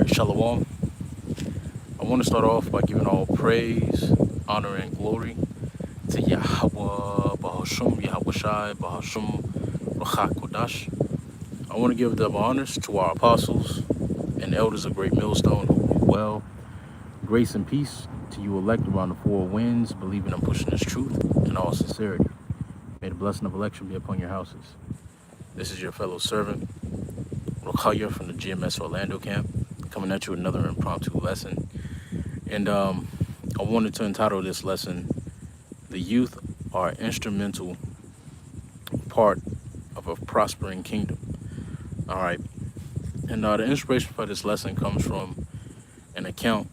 Shalom. I want to start off by giving all praise, honor, and glory to Yahweh Bahashum, Yahweh Shai, Bahashum, Ruach Kodash. I want to give the honors to our apostles and elders of Great Millstone who rule well. Grace and peace to you elect around the four winds, believing and pushing this truth in all sincerity. May the blessing of election be upon your houses. This is your fellow servant, Rokhaya from the GMS Orlando camp, coming at you with another impromptu lesson. And I wanted to entitle this lesson, The Youth Are Instrumental Part of a Prospering Kingdom. All right. And the inspiration for this lesson comes from an account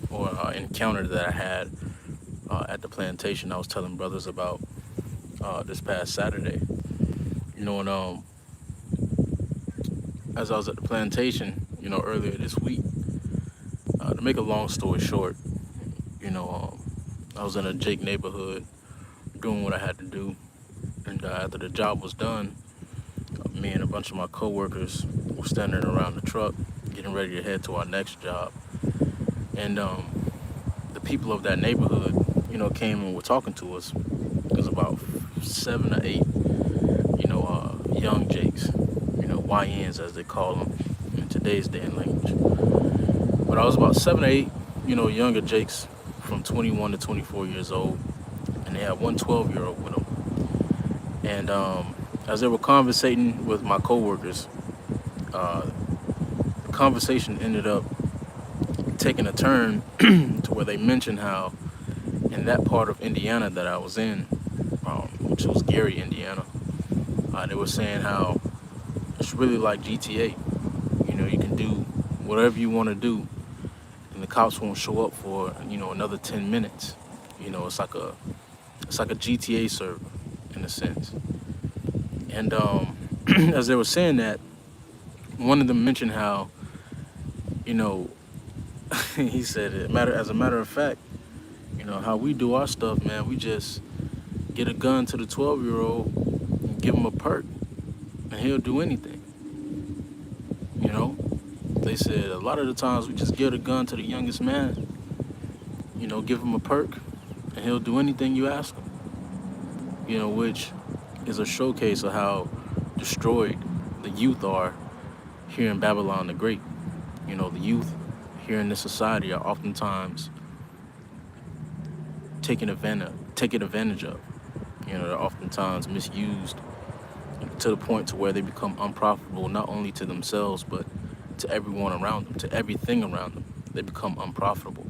or encounter that I had at the plantation. I was telling brothers about this past Saturday. And as I was at the plantation, earlier this week, to make a long story short, I was in a Jake neighborhood doing what I had to do. And after the job was done, me and a bunch of my coworkers were standing around the truck, getting ready to head to our next job. And the people of that neighborhood, came and were talking to us. It was about 7 or 8, young Jakes, YNs as they call them in today's day and language. But I was about 7 or 8, younger Jakes from 21 to 24 years old. And they had one 12-year-old with them. And as they were conversating with my coworkers, the conversation ended up taking a turn to where they mentioned how in that part of Indiana that I was in, which was Gary, Indiana, they were saying how it's really like GTA. You can do whatever you want to do, and the cops won't show up for another 10 minutes. It's like a GTA server in a sense. And as they were saying that, one of them mentioned how, he said, as a matter of fact, how we do our stuff, man, we just get a gun to the 12-year-old and give him a perk, and he'll do anything. They said a lot of the times we just give a gun to the youngest man, give him a perk, and he'll do anything you ask him. Which is a showcase of how destroyed the youth are here in Babylon the Great. The youth here in this society are oftentimes taken advantage of. They're oftentimes misused to the point to where they become unprofitable, not only to themselves, but to everyone around them, to everything around them. They become unprofitable.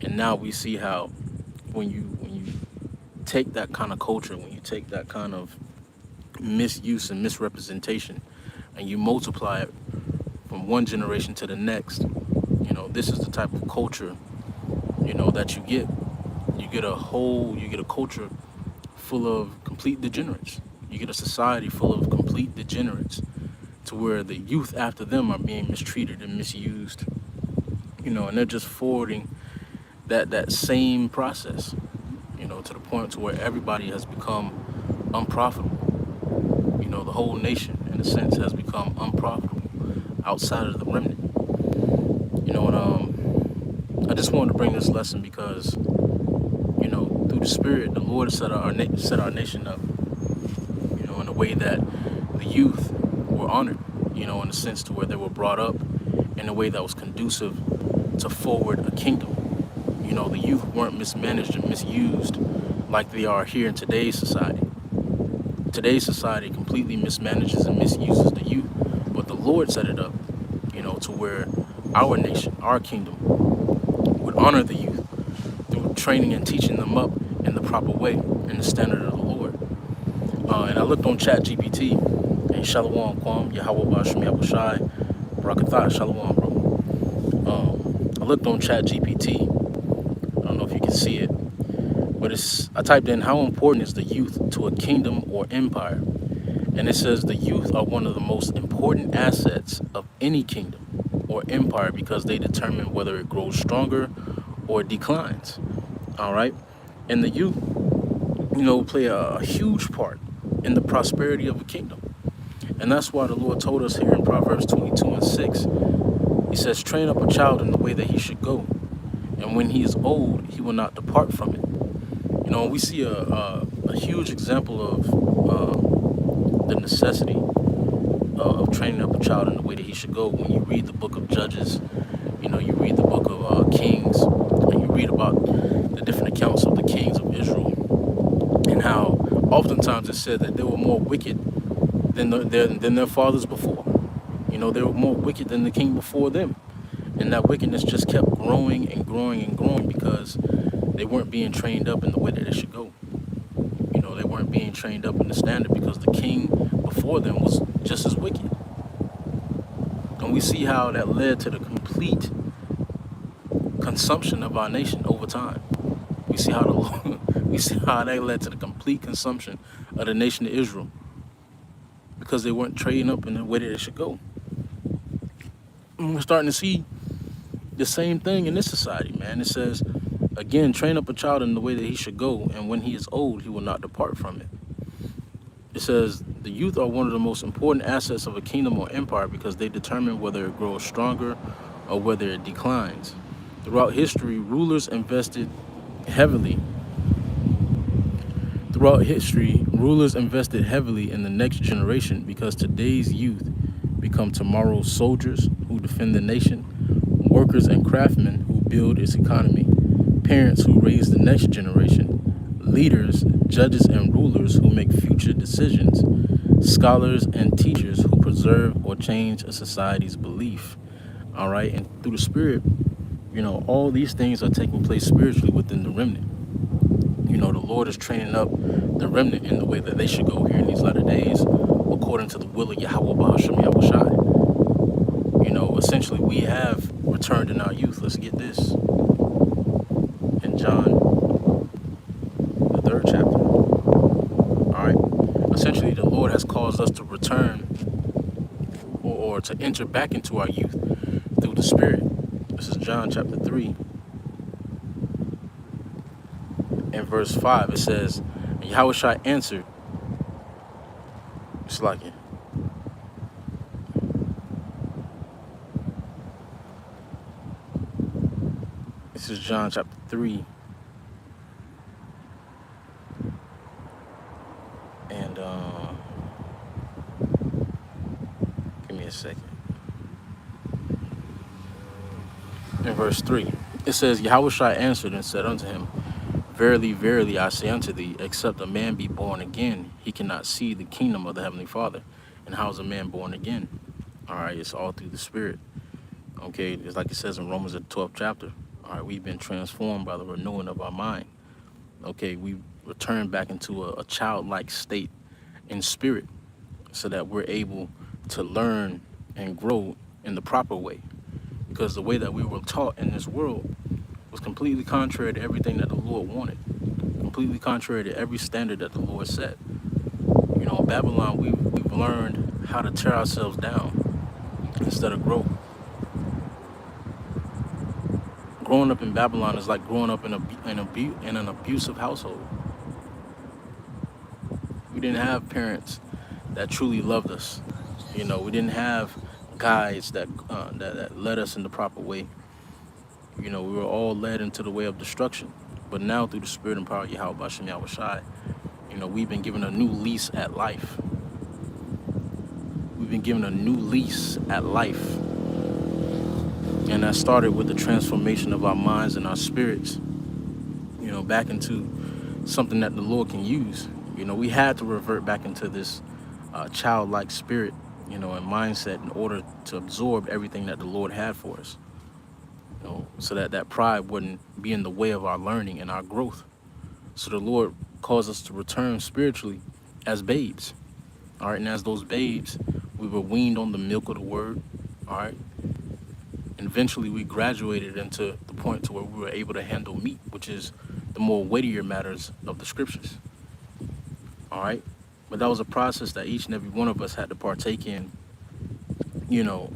And now we see how when you take that kind of culture, when you take that kind of misuse and misrepresentation, and you multiply it from one generation to the next, this is the type of culture, that you get. You get a culture full of complete degenerates. You get a society full of complete degenerates, to where the youth after them are being mistreated and misused, and they're just forwarding that same process, to the point to where everybody has become unprofitable. The whole nation, in a sense, has become unprofitable outside of the remnant. And I just wanted to bring this lesson because, through the Spirit, the Lord set our nation up, in a way that the youth were honored, in a sense to where they were brought up in a way that was conducive to forward a kingdom. The youth weren't mismanaged and misused like they are here in today's society. Today's society completely mismanages and misuses the youth, but the Lord set it up, to where our nation, our kingdom, would honor the youth through training and teaching them up in the proper way, in the standard of the Lord. And I looked on ChatGPT, and Shalom Kwam, Yahweh Bashim Yahweh Shai, Barakatah, Shalom, bro. I looked on ChatGPT. I don't know if you can see it, but I typed in how important is the youth to a kingdom or empire, and it says the youth are one of the most important assets of any kingdom or empire because they determine whether it grows stronger or declines. All right, and the youth, play a huge part in the prosperity of a kingdom, and that's why the Lord told us here in Proverbs 22:6. He says, train up a child in the way that he should go, and when he is old, he will not depart from it. You know, we see a huge example of the necessity of training up a child in the way that he should go. When you read the book of Judges, you know, you read the book of Kings, and you read about the different accounts of the kings of Israel, and how oftentimes it said that they were more wicked than their fathers before. You know, they were more wicked than the king before them. And that wickedness just kept growing and growing and growing because they weren't being trained up in the way that they should go. You know, they weren't being trained up in the standard because the king before them was just as wicked. And we see how that led to the complete consumption of our nation over time. We see how we see how that led to the complete consumption of the nation of Israel because they weren't trained up in the way that they should go. And we're starting to see the same thing in this society, man. It says, again, train up a child in the way that he should go, and when he is old, he will not depart from it. It says, the youth are one of the most important assets of a kingdom or empire because they determine whether it grows stronger or whether it declines. Throughout history, rulers invested heavily in the next generation because today's youth become tomorrow's soldiers who defend the nation, workers and craftsmen who build its economy, parents who raise the next generation, leaders, judges and rulers who make future decisions, scholars and teachers who preserve or change a society's belief. All right, and through the Spirit, you know, all these things are taking place spiritually within the remnant. You know, the Lord is training up the remnant in the way that they should go here in these latter days, according to the will of Yahweh Bahasham Yahushai. You know, essentially, we have returned in our youth. Let's get this. In John, the 3rd chapter. All right. Essentially, the Lord has caused us to return or to enter back into our youth through the Spirit. This is John chapter 3. In verse 5, it says, and Yahushua answered, it's like it. This is John chapter 3. And give me a second. In verse 3, it says, Yahushua answered and said unto him, verily, verily, I say unto thee, except a man be born again, he cannot see the kingdom of the Heavenly Father. And how is a man born again? All right, it's all through the Spirit. Okay, it's like it says in Romans the 12th chapter. All right, we've been transformed by the renewing of our mind. Okay, we return back into a childlike state in spirit so that we're able to learn and grow in the proper way. Because the way that we were taught in this world was completely contrary to everything that the Lord wanted, completely contrary to every standard that the Lord set. You know, in Babylon, we've learned how to tear ourselves down instead of grow. Growing up in Babylon is like growing up in an abusive household. We didn't have parents that truly loved us. You know, we didn't have guides that led us in the proper way. You know, we were all led into the way of destruction. But now through the Spirit and power of Yahweh Bashem Yahushai, you know, we've been given a new lease at life. We've been given a new lease at life. And that started with the transformation of our minds and our spirits, you know, back into something that the Lord can use. You know, we had to revert back into this childlike spirit, you know, and mindset in order to absorb everything that the Lord had for us. You know, so that pride wouldn't be in the way of our learning and our growth. So the Lord caused us to return spiritually as babes. All right, and as those babes, we were weaned on the milk of the word. All right. And eventually we graduated into the point to where we were able to handle meat, which is the more weightier matters of the scriptures. All right. But that was a process that each and every one of us had to partake in, you know,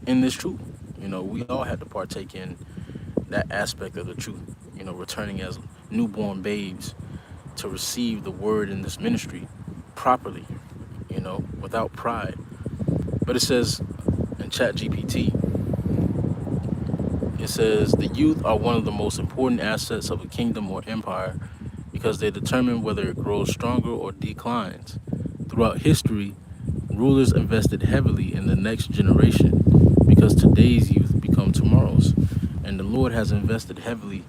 in this truth. You know, we all had to partake in that aspect of the truth, you know, returning as newborn babes to receive the word in this ministry properly, you know, without pride. But it says in ChatGPT, It says the youth are one of the most important assets of a kingdom or empire because they determine whether it grows stronger or declines. Throughout history, rulers invested heavily in the next generation because today's youth become tomorrow's. And the Lord has invested heavily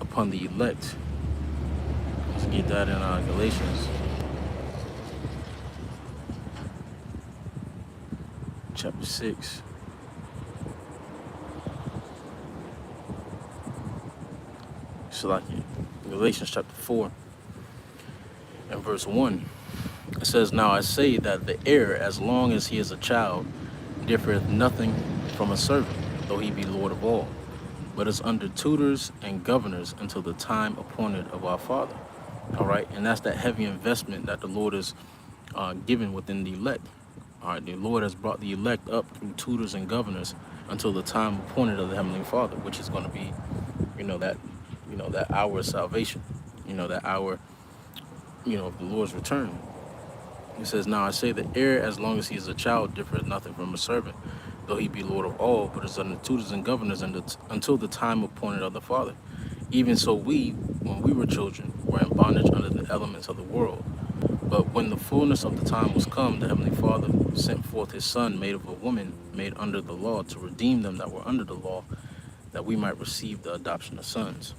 upon the elect. Let's get that in Galatians chapter 6. So like Galatians chapter 4 and verse 1. It says, Now I say that the heir, as long as he is a child, differeth nothing from a servant, though he be Lord of all, but is under tutors and governors until the time appointed of our Father. All right, and that's that heavy investment that the Lord is given within the elect. All right, the Lord has brought the elect up through tutors and governors until the time appointed of the Heavenly Father, which is going to be, that, that hour of salvation, that hour, of the Lord's return. He says, Now I say the heir, as long as he is a child, differeth nothing from a servant, though he be Lord of all, but is under tutors and governors until the time appointed of the Father. Even so we, when we were children, were in bondage under the elements of the world. But when the fullness of the time was come, the Heavenly Father sent forth his Son, made of a woman, made under the law, to redeem them that were under the law, that we might receive the adoption of sons.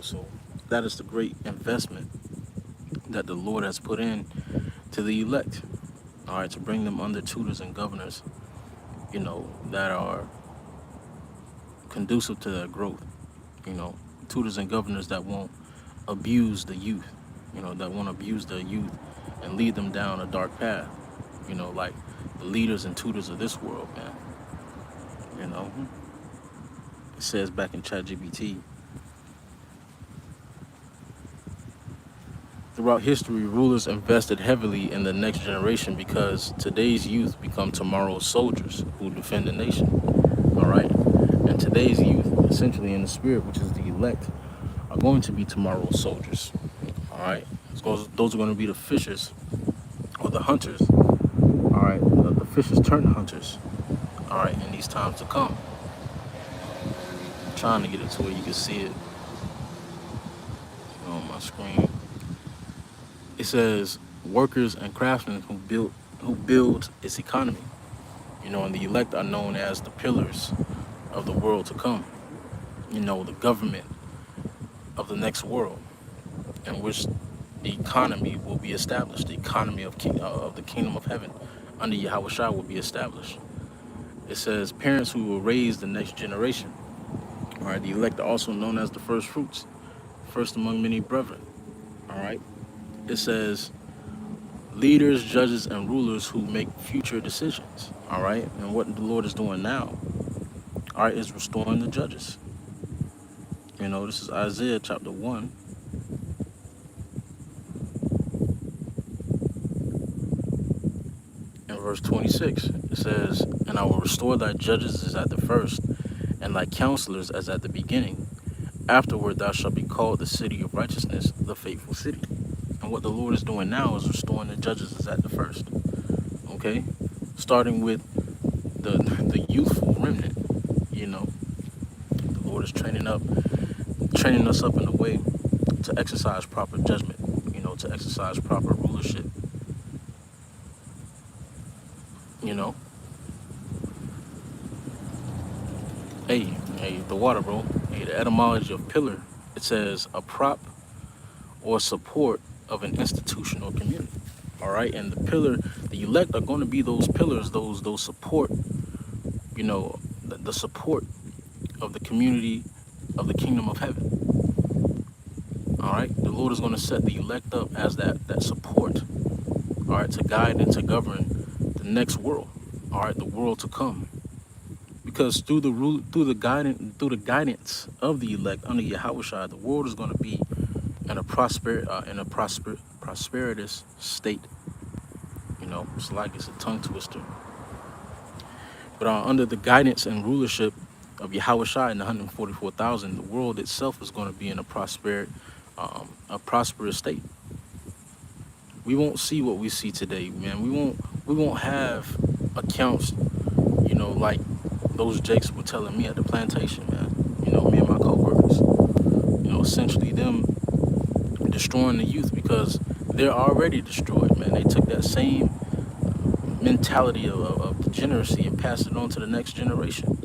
So that is the great investment that the Lord has put in to the elect, all right, to bring them under tutors and governors, that are conducive to their growth, tutors and governors that won't abuse the youth, that won't abuse the youth and lead them down a dark path, like the leaders and tutors of this world, man. It says back in ChatGPT, throughout history, rulers invested heavily in the next generation because today's youth become tomorrow's soldiers who defend the nation. All right. And today's youth, essentially in the spirit, which is the elect, are going to be tomorrow's soldiers. All right. Those are going to be the fishers or the hunters. All right. The fishers turn hunters. All right. In these times to come. I'm trying to get it to where you can see it on my screen. It says workers and craftsmen who build its economy, and the elect are known as the pillars of the world to come, the government of the next world in which the economy will be established. The economy of the kingdom of heaven under Yahweh Shai will be established. It says parents who will raise the next generation. All right, the elect are also known as the first fruits, first among many brethren. All right. It says leaders, judges, and rulers who make future decisions. All right. And what the Lord is doing now, all right, is restoring the judges. This is Isaiah chapter 1. And verse 26. It says, And I will restore thy judges as at the first, and thy counselors as at the beginning. Afterward thou shalt be called the city of righteousness, the faithful city. And what the Lord is doing now is restoring the judges as at the first. Okay? Starting with the youthful remnant, The Lord is training us up in a way to exercise proper judgment, to exercise proper rulership. Hey, the water, bro. Hey, the etymology of pillar, it says a prop or support of an institution or community. All right, and the elect are going to be those pillars, those support, the support of the community of the kingdom of heaven. All right, the Lord is going to set the elect up as that support. All right, to guide and to govern the next world. All right, the world to come. Because through the guidance of the elect under Yahweh Shai, the world is going to be in a prosperous state. It's like it's a tongue twister. But under the guidance and rulership of Yahweh Shai and the 144,000, the world itself is going to be in a prosperous state. We won't see what we see today, man. We won't have accounts, like those Jakes were telling me at the plantation, man. Me and my coworkers. Essentially them destroying the youth because they're already destroyed, man. They took that same mentality of degeneracy and passed it on to the next generation.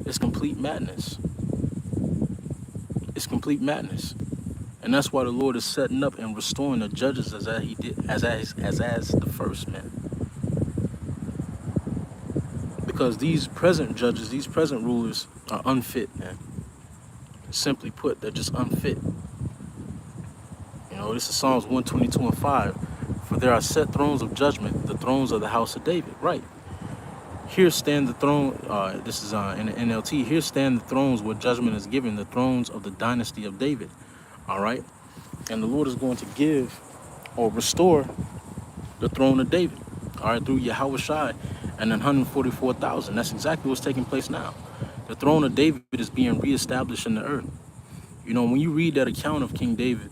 It's complete madness. It's complete madness. And that's why the Lord is setting up and restoring the judges as he did as the first, man. Because these present judges, these present rulers are unfit, man. Simply put, they're just unfit. This is Psalms 122 and 5. For there are set thrones of judgment, the thrones of the house of David. Right. Here stand the throne, this is in the NLT, here stand the thrones where judgment is given, the thrones of the dynasty of David. All right. And the Lord is going to give or restore the throne of David. All right, through Yahweh Shai and 144,000. That's exactly what's taking place now. The throne of David is being reestablished in the earth. When you read that account of King David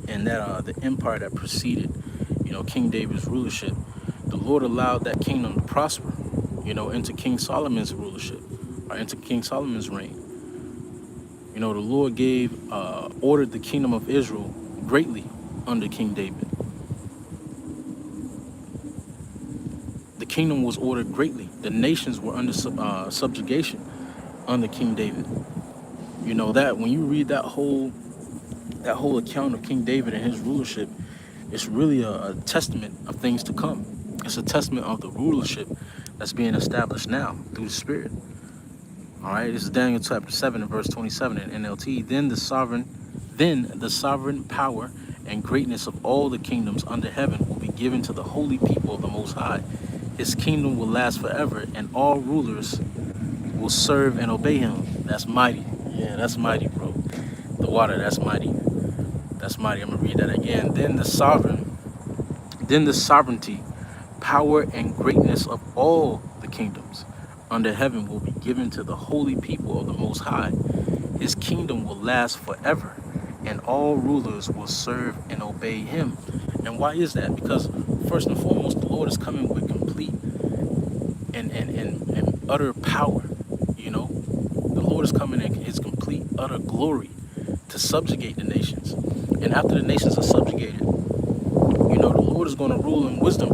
and that the empire that preceded, King David's rulership, the Lord allowed that kingdom to prosper, into King Solomon's rulership, or into King Solomon's reign. The Lord ordered the kingdom of Israel greatly under King David. The kingdom was ordered greatly. The nations were under subjugation under King David. That when you read that whole account of King David and his rulership, it's really a testament of things to come. It's a testament of the rulership that's being established now through the Spirit. All right, this is Daniel chapter 7 and verse 27 in NLT. Then the sovereign power and greatness of all the kingdoms under heaven will be given to the holy people of the Most High. His kingdom will last forever, and all rulers will serve and obey him. That's mighty. Yeah, that's mighty, bro. The water, that's mighty. That's mighty. I'm gonna read that again. Then the sovereignty, power, and greatness of all the kingdoms under heaven will be given to the holy people of the Most High. His kingdom will last forever, and all rulers will serve and obey him. And why is that? Because first and foremost, the Lord is coming with complete and utter power. The Lord is coming in his complete, utter glory to subjugate the nations. And after the nations are subjugated, the Lord is going to rule in wisdom,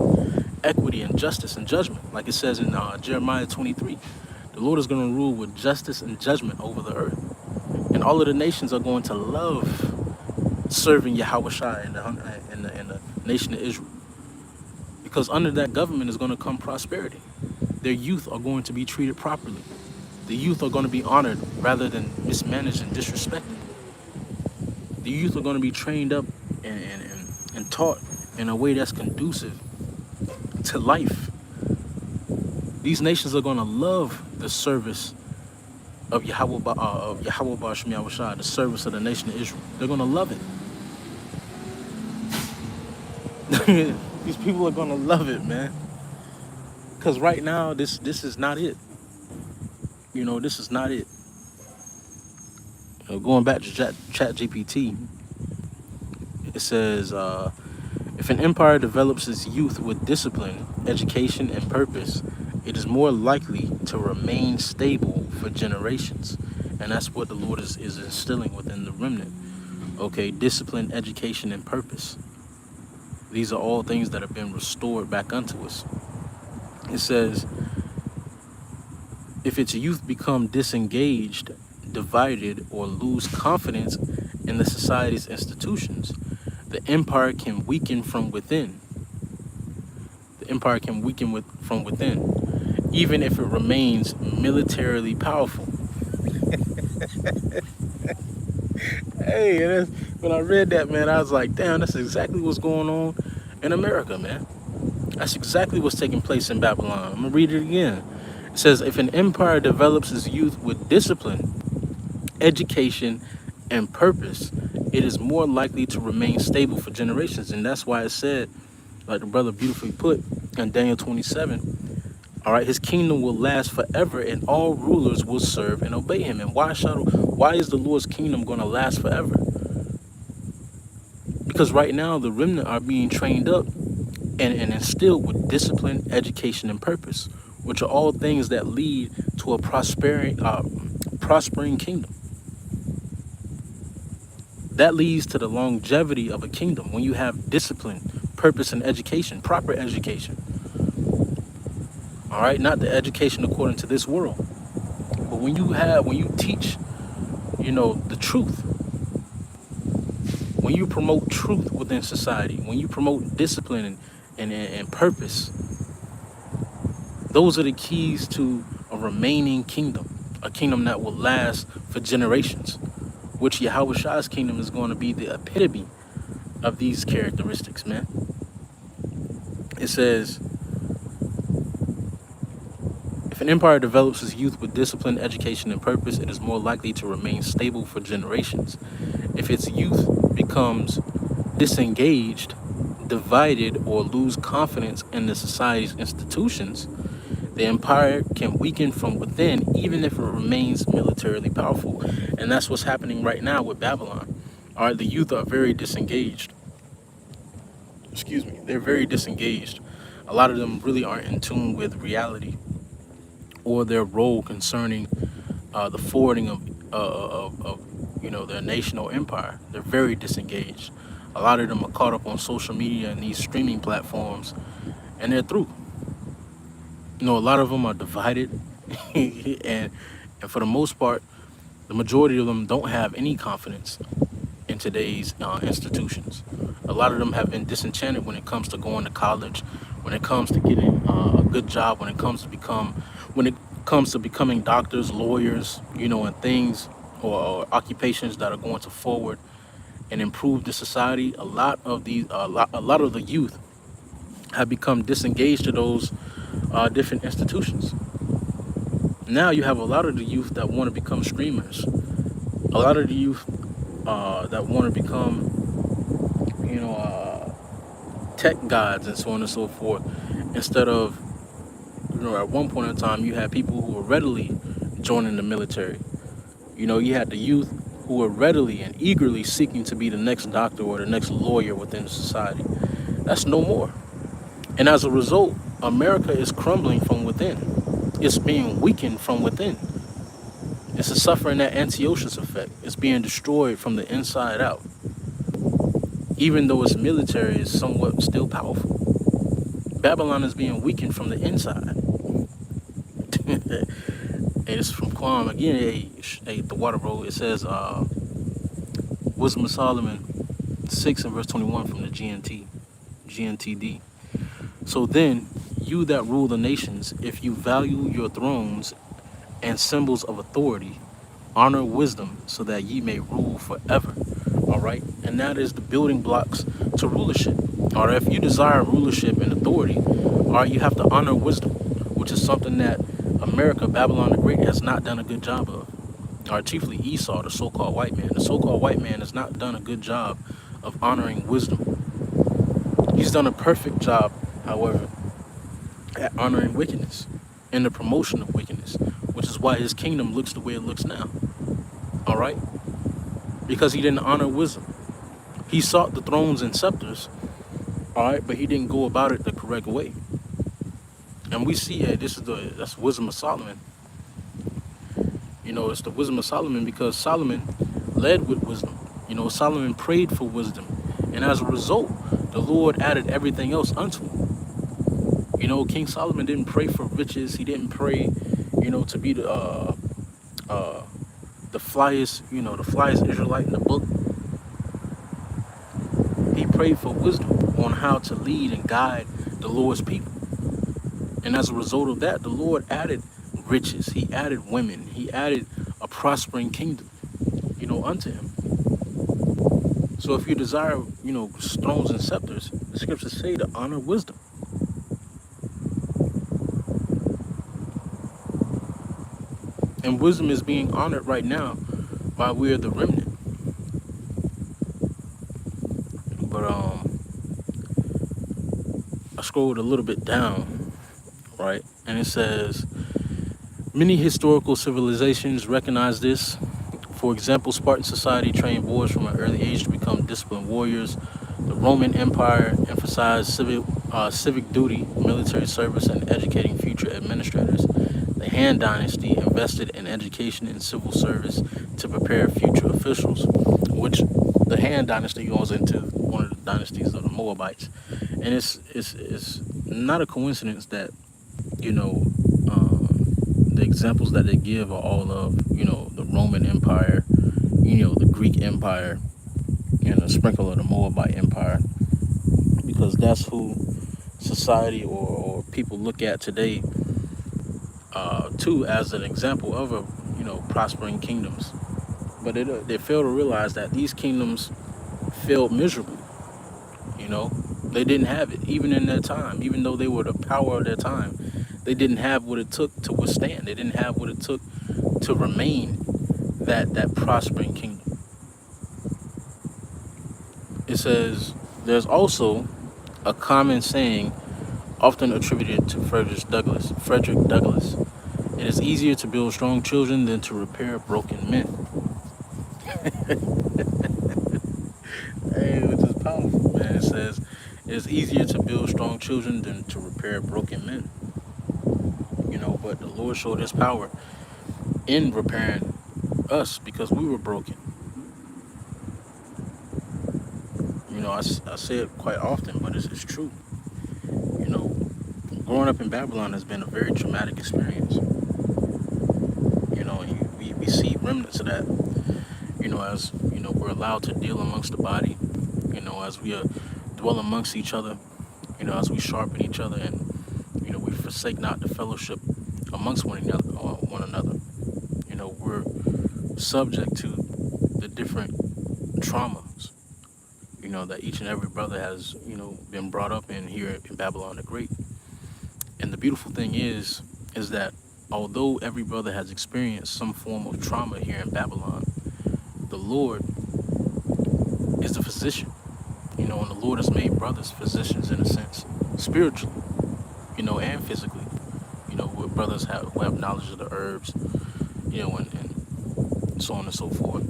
equity, and justice and judgment. Like it says in Jeremiah 23, the Lord is going to rule with justice and judgment over the earth. And all of the nations are going to love serving Yahweh Shai and the nation of Israel. Because under that government is going to come prosperity. Their youth are going to be treated properly. The youth are going to be honored rather than mismanaged and disrespected. The youth are going to be trained up and taught in a way that's conducive to life. These nations are going to love the service of Yahweh Ba'ashem Yahweh Shai, the service of the nation of Israel. They're going to love it. These people are going to love it, man. Because right now, this is not it. This is not it. Going back to ChatGPT, it says, if an empire develops its youth with discipline, education, and purpose, it is more likely to remain stable for generations. And that's what the Lord is instilling within the remnant. Okay, discipline, education, and purpose. These are all things that have been restored back unto us. It says, if its youth become disengaged, divided, or lose confidence in the society's institutions, the empire can weaken from within. The empire can weaken from within, even if it remains militarily powerful. Hey, when I read that, man, I was like, damn, that's exactly what's going on in America, man. That's exactly what's taking place in Babylon. I'm going to read it again. It says, if an empire develops its youth with discipline, education, and purpose, it is more likely to remain stable for generations. And that's why it said, like the brother beautifully put in Daniel 27, all right, his kingdom will last forever, and all rulers will serve and obey him. And why is the Lord's kingdom going to last forever? Because right now, the remnant are being trained up and instilled with discipline, education, and purpose. which are all things that lead to a prospering kingdom. That leads to the longevity of a kingdom when you have discipline, purpose, and education, proper education. All right, not the education according to this world, but when you teach, the truth, when you promote truth within society, when you promote discipline and purpose, those are the keys to a remaining kingdom, a kingdom that will last for generations, which Yahweh Shah's kingdom is going to be the epitome of these characteristics, man. It says, if an empire develops its youth with discipline, education, and purpose, it is more likely to remain stable for generations. If its youth becomes disengaged, divided, or lose confidence in the society's institutions, the empire can weaken from within, even if it remains militarily powerful. And that's what's happening right now with Babylon. All right, the youth are very disengaged. Excuse me, they're very disengaged. A lot of them really aren't in tune with reality or their role concerning the forwarding of their nation or empire. They're very disengaged. A lot of them are caught up on social media and these streaming platforms, and they're through. A lot of them are divided, and for the most part, the majority of them don't have any confidence in today's institutions. A lot of them have been disenchanted when it comes to going to college, when it comes to getting a good job, when it comes to becoming doctors, lawyers, and things or occupations that are going to forward and improve the society. A lot of the youth have become disengaged to those different institutions. Now you have a lot of the youth that want to become streamers, a lot of the youth that want to become tech gods and so on and so forth, instead of at one point in time you had people who were readily joining the military. You had the youth who were readily and eagerly seeking to be the next doctor or the next lawyer within society. That's no more. And as a result, America is crumbling from within. It's being weakened from within. It's suffering that Antiochus effect. It's being destroyed from the inside out, even though its military is somewhat still powerful. Babylon is being weakened from the inside. And it's from Quam again. The water road. It says, Wisdom of Solomon 6 and verse 21 from the GNTD. So then, you that rule the nations, if you value your thrones and symbols of authority, honor wisdom so that ye may rule forever. All right. And that is the building blocks to rulership. All right. If you desire rulership and authority, all right, you have to honor wisdom, which is something that America, Babylon the Great, has not done a good job of. All right, chiefly Esau, the so-called white man. The so-called white man has not done a good job of honoring wisdom. He's done a perfect job, however, at honoring wickedness and the promotion of wickedness, which is why his kingdom looks the way it looks now. All right? Because he didn't honor wisdom. He sought the thrones and scepters, all right, but he didn't go about it the correct way. And we see that's Wisdom of Solomon. It's the Wisdom of Solomon because Solomon led with wisdom. Solomon prayed for wisdom. And as a result, the Lord added everything else unto him. King Solomon didn't pray for riches. He didn't pray, to be the flyest Israelite in the book. He prayed for wisdom on how to lead and guide the Lord's people. And as a result of that, the Lord added riches. He added women. He added a prospering kingdom, unto him. So if you desire, thrones and scepters, the scriptures say to honor wisdom. And wisdom is being honored right now by we are the remnant. But I scrolled a little bit down, right? And it says, many historical civilizations recognize this. For example, Spartan society trained boys from an early age to become disciplined warriors. The Roman Empire emphasized civic duty, military service, and educating future administrators. The Han Dynasty invested in education and civil service to prepare future officials, which the Han Dynasty goes into one of the dynasties of the Moabites. And it's not a coincidence that, you know, the examples that they give are all of, the Roman Empire, the Greek Empire, and a sprinkle of the Moabite Empire, because that's who society or people look at today, too, as an example of a prospering kingdoms. But they fail to realize that these kingdoms failed miserably. They didn't have it even in their time. Even though they were the power of their time, they didn't have what it took to withstand. They didn't have what it took to remain that prospering kingdom. It says there's also a common saying often attributed to Frederick Douglass. It is easier to build strong children than to repair broken men. Hey, which is powerful, man. It says it's easier to build strong children than to repair broken men. But the Lord showed his power in repairing us because we were broken. I say it quite often, but it's true. Growing up in Babylon has been a very traumatic experience. And we see remnants of that, as, we're allowed to deal amongst the body, as we dwell amongst each other, as we sharpen each other, and, we forsake not the fellowship amongst one another. We're subject to the different traumas, that each and every brother has, been brought up in here in Babylon the Great. And the beautiful thing is that although every brother has experienced some form of trauma here in Babylon, the Lord is the physician, and the Lord has made brothers physicians in a sense, spiritually, and physically, where brothers who have knowledge of the herbs, and so on and so forth.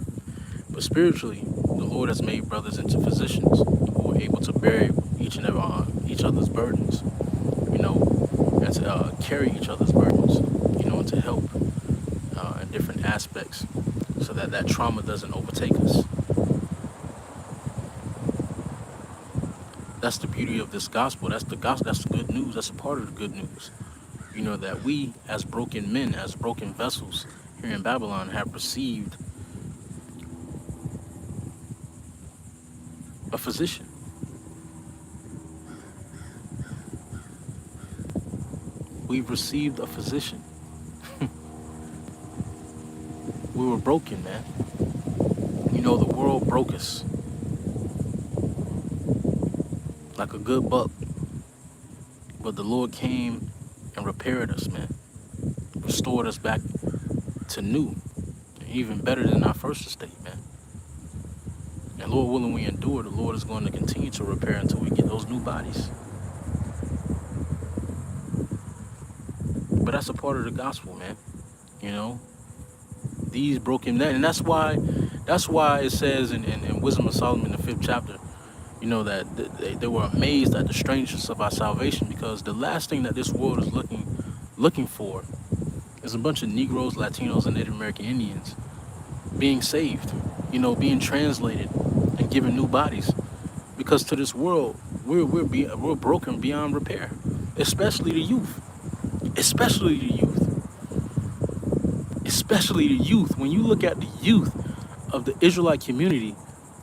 But spiritually, the Lord has made brothers into physicians who are able to bear each other's burdens, and to carry each other's burdens, and to help in different aspects so that trauma doesn't overtake us. That's the beauty of this gospel. That's the gospel. That's the good news. That's a part of the good news. That we, as broken men, as broken vessels here in Babylon, have received a physician. We've received a physician. We were broken, man. The world broke us like a good buck. But the Lord came and repaired us, man. Restored us back to new. Even better than our first estate, man. And Lord willing, we endure, the Lord is going to continue to repair until we get those new bodies. But that's a part of the gospel, man. These broken men, and that's why it says in Wisdom of Solomon, the 5th chapter, that they were amazed at the strangeness of our salvation, because the last thing that this world is looking for is a bunch of Negroes, Latinos, and Native American Indians being saved, being translated and given new bodies. Because to this world, we're broken beyond repair, especially the youth. Especially the youth. When you look at the youth of the Israelite community,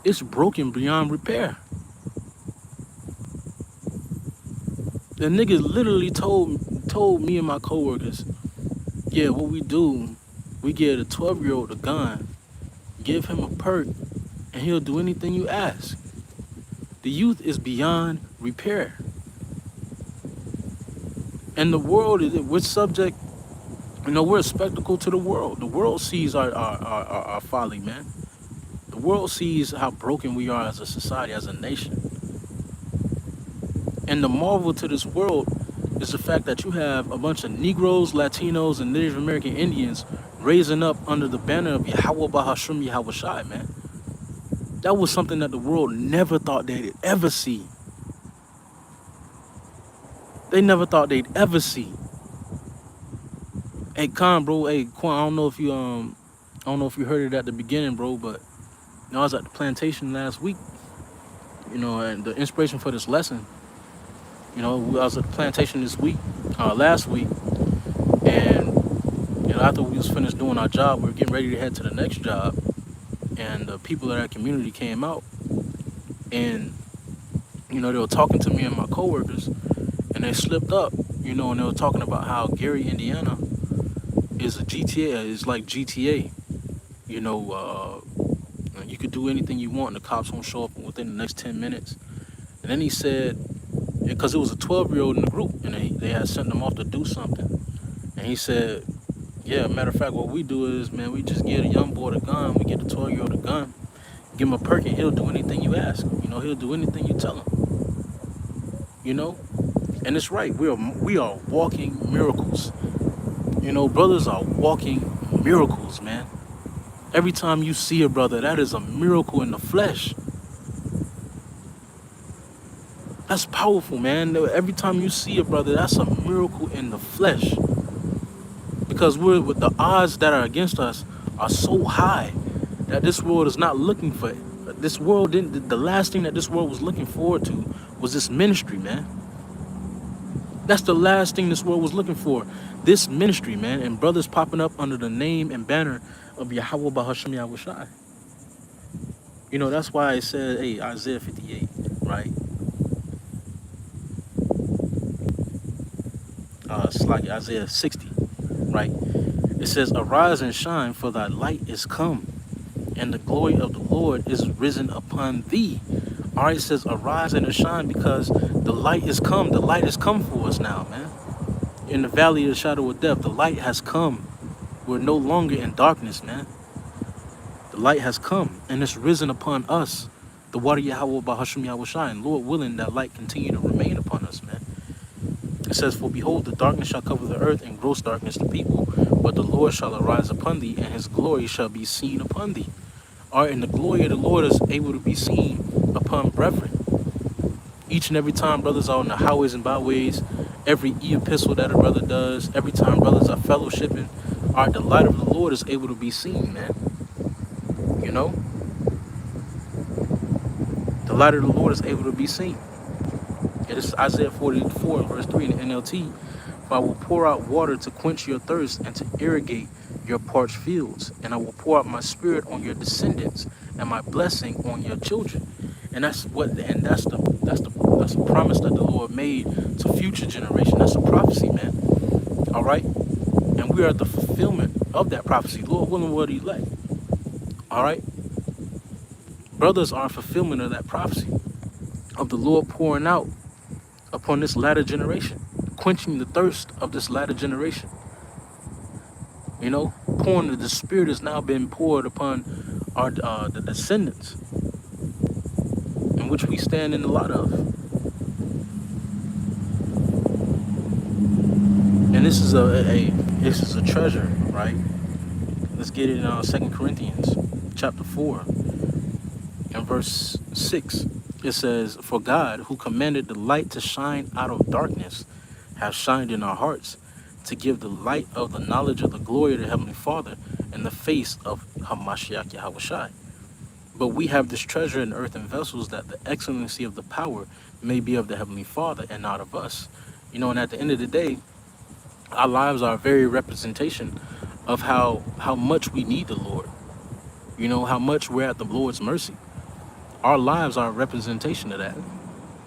it's broken beyond repair. The niggas literally told me and my coworkers, yeah, what we do, we give a 12-year-old a gun, give him a perk, and he'll do anything you ask. The youth is beyond repair. And the world, we're subject, we're a spectacle to the world. The world sees our folly, man. The world sees how broken we are as a society, as a nation. And the marvel to this world is the fact that you have a bunch of Negroes, Latinos, and Native American Indians raising up under the banner of Yahweh Bahashum Yahweh Shai, man. That was something that the world never thought they'd ever see. they never thought they'd ever see. Hey, Con, bro. Hey, Quan. I don't know if you heard it at the beginning, bro. But I was at the plantation last week. And the inspiration for this lesson. I was at the plantation this week, last week, and after we was finished doing our job, we were getting ready to head to the next job, and the people of that community came out, and they were talking to me and my coworkers, and they slipped up, and they were talking about how Gary, Indiana, is a GTA, is like GTA. You could do anything you want, and the cops won't show up within the next 10 minutes. And then he said, because it was a 12-year-old in the group, and they had sent them off to do something. And he said, yeah, matter of fact, what we do is, man, we just get a young boy a gun. We get the 12-year-old a gun, give him a perk, and he'll do anything you ask. He'll do anything you tell him. And it's right. We are walking miracles. Brothers are walking miracles, man. Every time you see a brother, that is a miracle in the flesh. That's powerful, man. Every time you see a brother, that's a miracle in the flesh. Because with the odds that are against us are so high that this world is not looking for it. This world didn't. The last thing that this world was looking forward to was this ministry, man. That's the last thing this world was looking for. This ministry, man, and brothers popping up under the name and banner of Yahweh Bahasham Yahushai. That's why I said, hey, Isaiah 58, right? It's like Isaiah 60, right? It says, arise and shine, for thy light is come, and the glory of the Lord is risen upon thee. All right, it says, arise and shine, because the light is come. The light has come for us now, man. In the valley of the shadow of death, the light has come. We're no longer in darkness, man. The light has come, and it's risen upon us. The water Yahweh Bahasham Yahushai, and Lord willing, that light continue to remain upon us, man. It says, for behold, the darkness shall cover the earth, and gross darkness the people. But the Lord shall arise upon thee, and his glory shall be seen upon thee. All right, and the glory of the Lord is able to be seen upon brethren. Each and every time brothers are on the highways and byways, every epistle that a brother does, every time brothers are fellowshipping, all right, the light of the Lord is able to be seen, man. The light of the Lord is able to be seen. It is Isaiah 44, verse 3 in the NLT. For I will pour out water to quench your thirst and to irrigate your parched fields, and I will pour out my spirit on your descendants and my blessing on your children. And that's the promise that the Lord made to future generation. That's a prophecy, man. All right, and we are the fulfillment of that prophecy. Lord willing, what He elect. All right, brothers are a fulfillment of that prophecy of the Lord pouring out upon this latter generation, quenching the thirst of this latter generation. Pouring the Spirit has now been poured upon our the descendants, in which we stand in a lot of. And this is a treasure, right? Let's get it in 2 Corinthians chapter 4 and verse 6. It says, for God, who commanded the light to shine out of darkness, has shined in our hearts to give the light of the knowledge of the glory of the Heavenly Father in the face of Hamashiach Yahushai. But we have this treasure in earthen vessels, that the excellency of the power may be of the Heavenly Father and not of us. And at the end of the day, our lives are a very representation of how much we need the Lord. How much we're at the Lord's mercy. Our lives are a representation of that.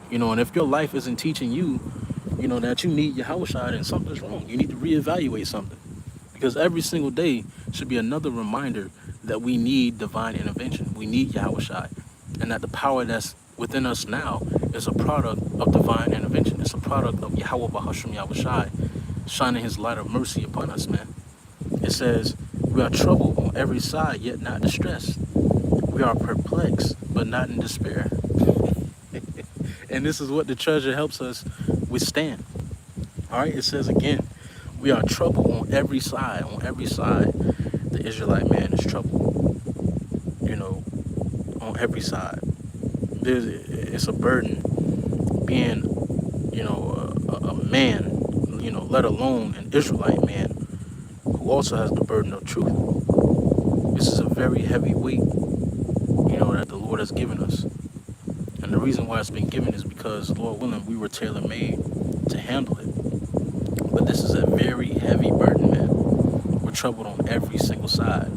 And if your life isn't teaching you, that you need Yahushua, then something's wrong. You need to reevaluate something. Because every single day should be another reminder that we need divine intervention. We need Yahushua. And that the power that's within us now is a product of divine intervention. It's a product of Yahweh Bahasham Yahushua shining his light of mercy upon us, man. It says, we are troubled on every side, yet not distressed. We are perplexed, but not in despair. And this is what the treasure helps us withstand. All right, it says again, we are troubled on every side. On every side, the Israelite man is troubled. On every side. It's a burden being, a man, let alone an Israelite man who also has the burden of truth. This is a very heavy weight, that the Lord has given us. And the reason why it's been given is because, Lord willing, we were tailor made to handle it. But this is a very heavy burden, man. We're troubled on every single side.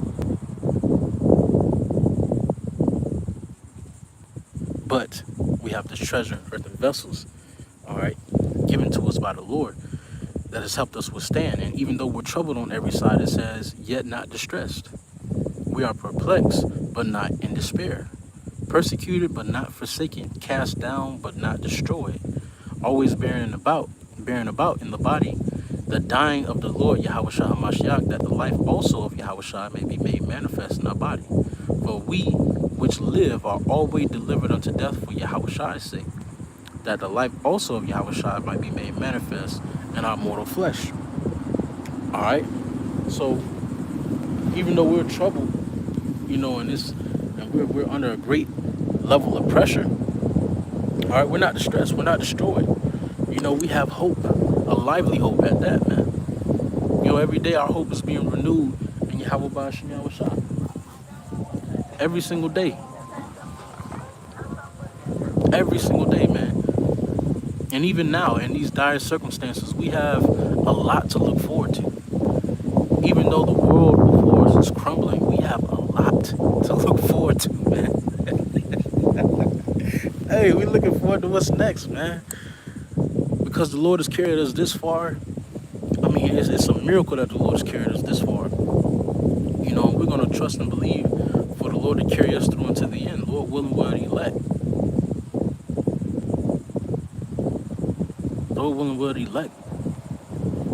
But we have this treasure in earthen vessels, all right, given to us by the Lord, that has helped us withstand. And even though we're troubled on every side, it says, yet not distressed. We are perplexed, but not in despair. Persecuted, but not forsaken. Cast down, but not destroyed. Always bearing about in the body the dying of the Lord Yahushua HaMashiach, that the life also of Yahushua may be made manifest in our body. For we which live are always delivered unto death for Yahushua's sake, that the life also of Yahushua might be made manifest in our mortal flesh. All right. So even though we're troubled, in this, and we're under a great level of pressure, all right, we're not distressed, we're not destroyed. We have hope, a lively hope at that, man. Every day our hope is being renewed in Yahweh Ba'ashem Yahushua. Every single day. Every single day, man. And even now, in these dire circumstances, we have a lot to look forward to. Even though the world before us is crumbling, we have a lot to look forward to, man. Hey, we're looking forward to what's next, man. Because the Lord has carried us this far. I mean, it's a miracle that the Lord has carried us this far. We're going to trust and believe for the Lord to carry us through until the end. Lord willing, will He elect. Lord willing, will He elect.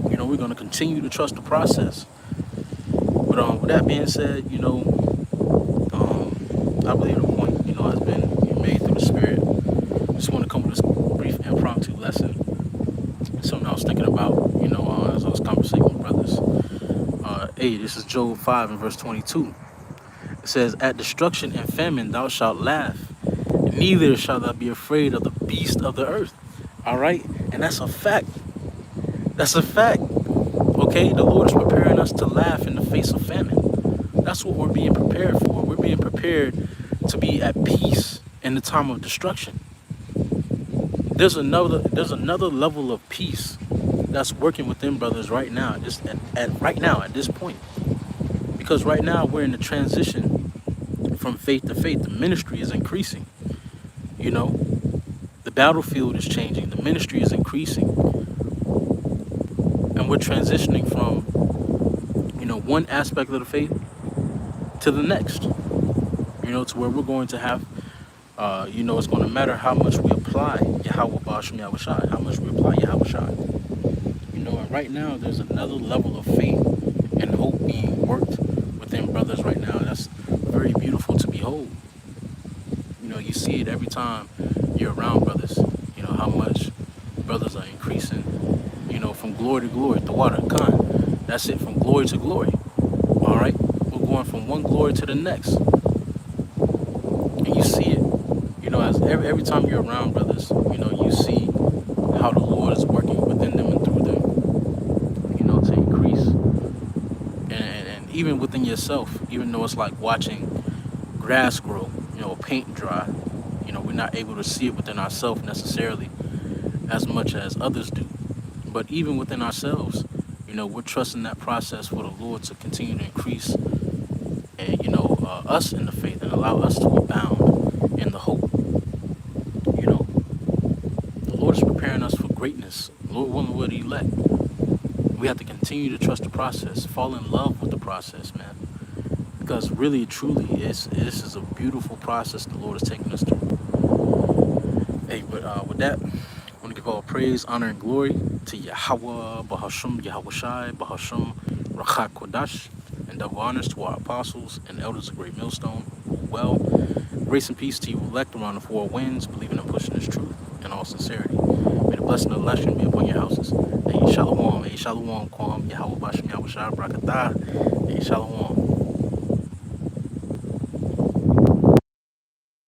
We're going to continue to trust the process. But with that being said, I believe the point, has been made through the Spirit. Just want to come with this brief impromptu lesson. Something I was thinking about, as I was conversating with brothers. This is Job 5 and verse 22. It says, at destruction and famine thou shalt laugh, neither shalt thou be afraid of the beast of the earth. All right? And that's a fact. That's a fact. Okay? The Lord is preparing us to laugh in the face of famine. That's what we're being prepared for. We're being prepared to be at peace in the time of destruction. There's another level of peace that's working within brothers right now, just at this point. Because right now we're in the transition from faith to faith. The ministry is increasing. The battlefield is changing. The ministry is increasing. And we're transitioning from, one aspect of the faith to the next. To where we're going to have, it's going to matter how much we apply Yahweh Ba'ashem Yahushua, how much we apply Yahushua. And right now there's another level of faith and hope being worked within brothers right now. That's very beautiful to behold. You see it every time you're around brothers. How much brothers are increasing, from glory to glory. The water, Khan. That's it, from glory to glory. All right? We're going from one glory to the next. And you see it, as every time you're around brothers, you see how the Lord is working within them and through them, to increase. And even within yourself, even though it's like watching grass grow, paint dry, we're not able to see it within ourselves necessarily as much as others do. But even within ourselves, we're trusting that process for the Lord to continue to increase and, us in the faith and allow us to abound in the hope. The Lord is preparing us for greatness. Lord willing, will He elect. We have to continue to trust the process, fall in love with the process, man. Because really, truly, this is a beautiful process the Lord is taking us through. Hey, but with that, I want to give all praise, honor, and glory to Yahweh, Bahasham, Yahushai, Bahasham, Rachak Kodash, and double honors to our apostles and elders of Great Millstone. Well, grace and peace to you elect around the four winds, believing and pushing this truth in all sincerity. May the blessing of election be upon your houses. Hey, Shalom, Kwam, Yahweh Basham Yahushai, Brakatah, hey, Shalom.